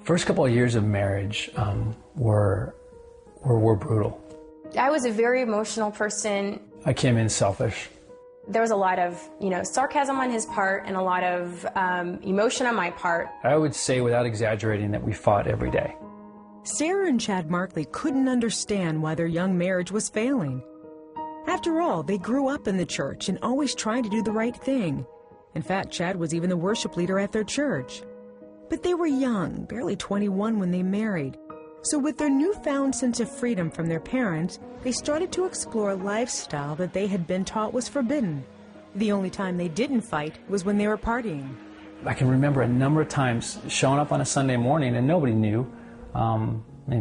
First couple of years of marriage were brutal. I was a very emotional person. I came in selfish. There was a lot of, sarcasm on his part and a lot of emotion on my part. I would say without exaggerating that we fought every day. Sarah and Chad Markley couldn't understand why their young marriage was failing. After all, they grew up in the church and always tried to do the right thing. In fact, Chad was even the worship leader at their church. But they were young, barely 21 when they married. So with their newfound sense of freedom from their parents, they started to explore a lifestyle that they had been taught was forbidden. The only time they didn't fight was when they were partying. I can remember a number of times showing up on a Sunday morning and nobody knew.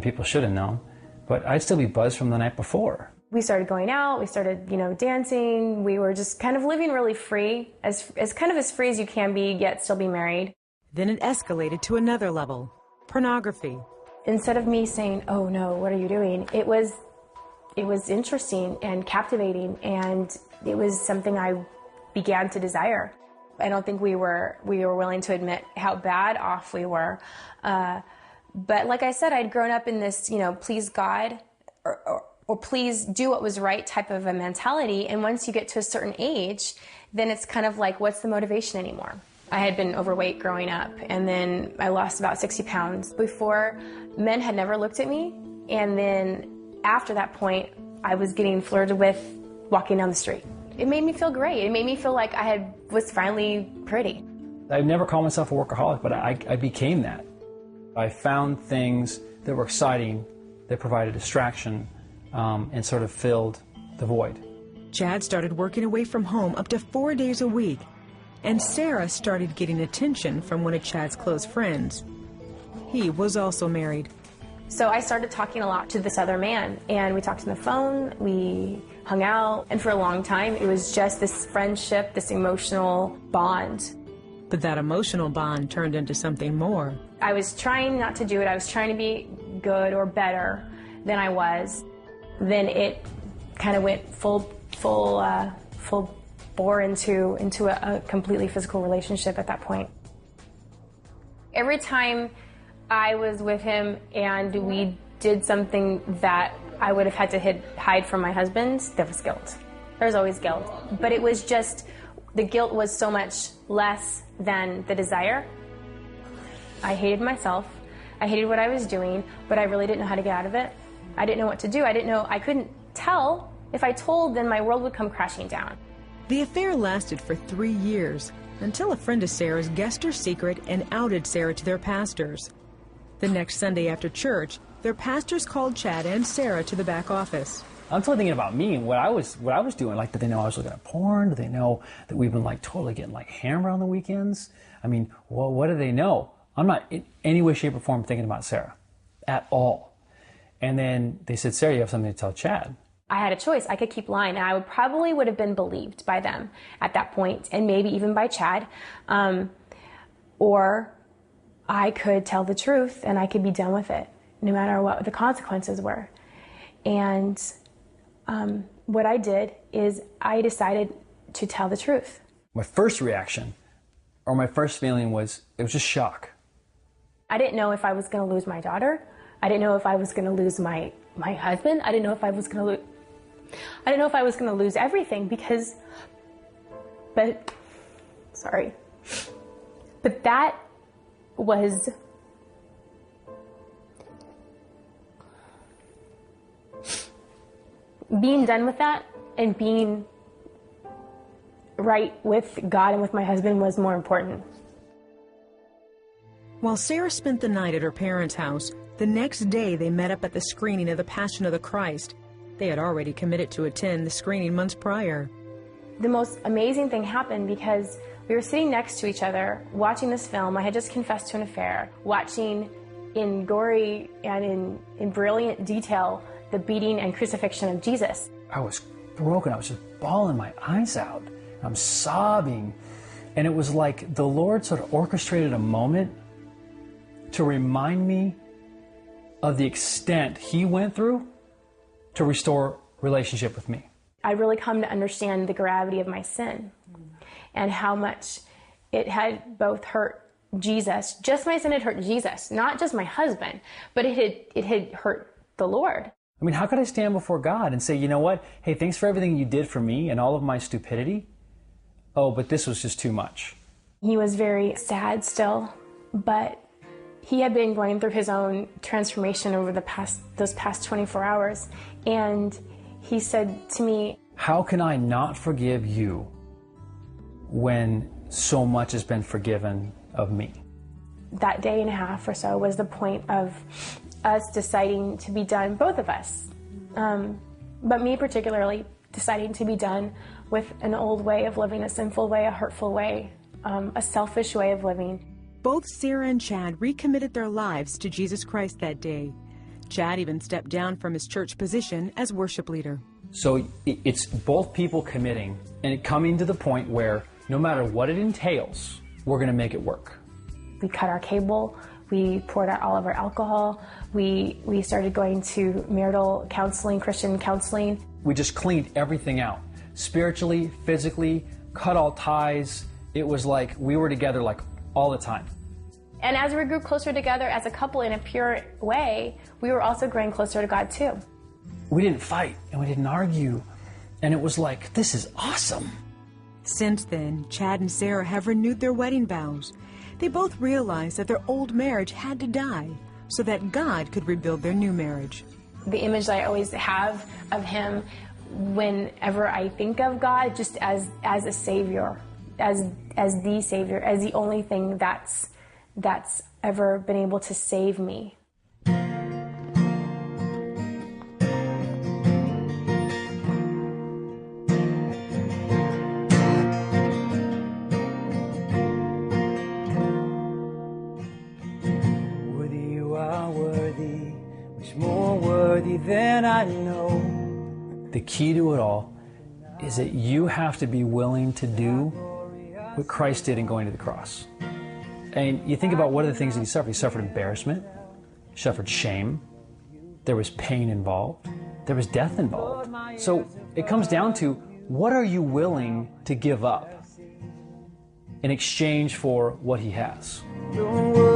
People should have known, but I'd still be buzzed from the night before. We started going out, we started, dancing. We were just kind of living really free, as free as you can be, yet still be married. Then it escalated to another level, pornography. Instead of me saying, "Oh no, what are you doing?" It was interesting and captivating, and it was something I began to desire. I don't think we were willing to admit how bad off we were. But like I said, I'd grown up in this, please God or please do what was right type of a mentality. And once you get to a certain age, then it's kind of like, what's the motivation anymore? I had been overweight growing up, and then I lost about 60 pounds. Before, men had never looked at me. And then after that point, I was getting flirted with walking down the street. It made me feel great. It made me feel like was finally pretty. I've never called myself a workaholic, but I became that. I found things that were exciting, that provided distraction, and sort of filled the void. Chad started working away from home up to 4 days a week, and Sarah started getting attention from one of Chad's close friends. He was also married. So I started talking a lot to this other man, and we talked on the phone, we hung out, and for a long time it was just this friendship, this emotional bond. But that emotional bond turned into something more. I was trying not to do it. I was trying to be good or better than I was. Then it kind of went full bore into a completely physical relationship at that point. Every time I was with him and we did something that I would have had to hide from my husband, there was guilt. There was always guilt. But it was just, the guilt was so much less than the desire. I hated myself. I hated what I was doing, but I really didn't know how to get out of it. I didn't know what to do. I couldn't tell. If I told, then my world would come crashing down. The affair lasted for 3 years, until a friend of Sarah's guessed her secret and outed Sarah to their pastors. The next Sunday after church, their pastors called Chad and Sarah to the back office. I'm totally thinking about me and what I was doing. Like, did they know I was looking at porn? Did they know that we've been totally getting hammered on the weekends? I mean, well, what do they know? I'm not in any way, shape, or form thinking about Sarah at all. And then they said, "Sarah, you have something to tell Chad." I had a choice. I could keep lying, and I probably would have been believed by them at that point, and maybe even by Chad. Or I could tell the truth, and I could be done with it, no matter what the consequences were. And what I did is I decided to tell the truth. My first reaction, or my first feeling was just shock. I didn't know if I was going to lose my daughter. I didn't know if I was going to lose my husband. I didn't know if I was going to lose everything but that was being done with that, and being right with God and with my husband was more important. While Sarah spent the night at her parents' house, the next day they met up at the screening of The Passion of the Christ. They had already committed to attend the screening months prior. The most amazing thing happened because we were sitting next to each other, watching this film. I had just confessed to an affair, watching in gory and in brilliant detail the beating and crucifixion of Jesus. I was broken. I was just bawling my eyes out. I'm sobbing. And it was like the Lord sort of orchestrated a moment to remind me of the extent He went through to restore relationship with me. I really come to understand the gravity of my sin and how much it had both hurt Jesus. Just my sin had hurt Jesus, not just my husband, but it had hurt the Lord. I mean, how could I stand before God and say, you know what? Hey, thanks for everything you did for me and all of my stupidity. Oh, but this was just too much. He was very sad still, but he had been going through his own transformation over those past 24 hours. And he said to me, how can I not forgive you when so much has been forgiven of me? That day and a half or so was the point of us deciding to be done, both of us, but me particularly, deciding to be done with an old way of living, a sinful way, a hurtful way, a selfish way of living. Both Sarah and Chad recommitted their lives to Jesus Christ that day. Chad even stepped down from his church position as worship leader. So it's both people committing and it coming to the point where no matter what it entails, we're going to make it work. We cut our cable. We poured out all of our alcohol. We started going to marital counseling, Christian counseling. We just cleaned everything out. Spiritually, physically, cut all ties. It was like we were together like all the time. And as we grew closer together as a couple in a pure way, we were also growing closer to God too. We didn't fight and we didn't argue. And it was like, this is awesome. Since then, Chad and Sarah have renewed their wedding vows. They both realized that their old marriage had to die so that God could rebuild their new marriage. The image that I always have of him whenever I think of God, just as a savior, as the savior, as the only thing that's ever been able to save me. Than I know. The key to it all is that you have to be willing to do what Christ did in going to the cross. And you think about what are the things that he suffered. He suffered embarrassment, suffered shame, there was pain involved, there was death involved. So it comes down to, what are you willing to give up in exchange for what he has? Don't worry.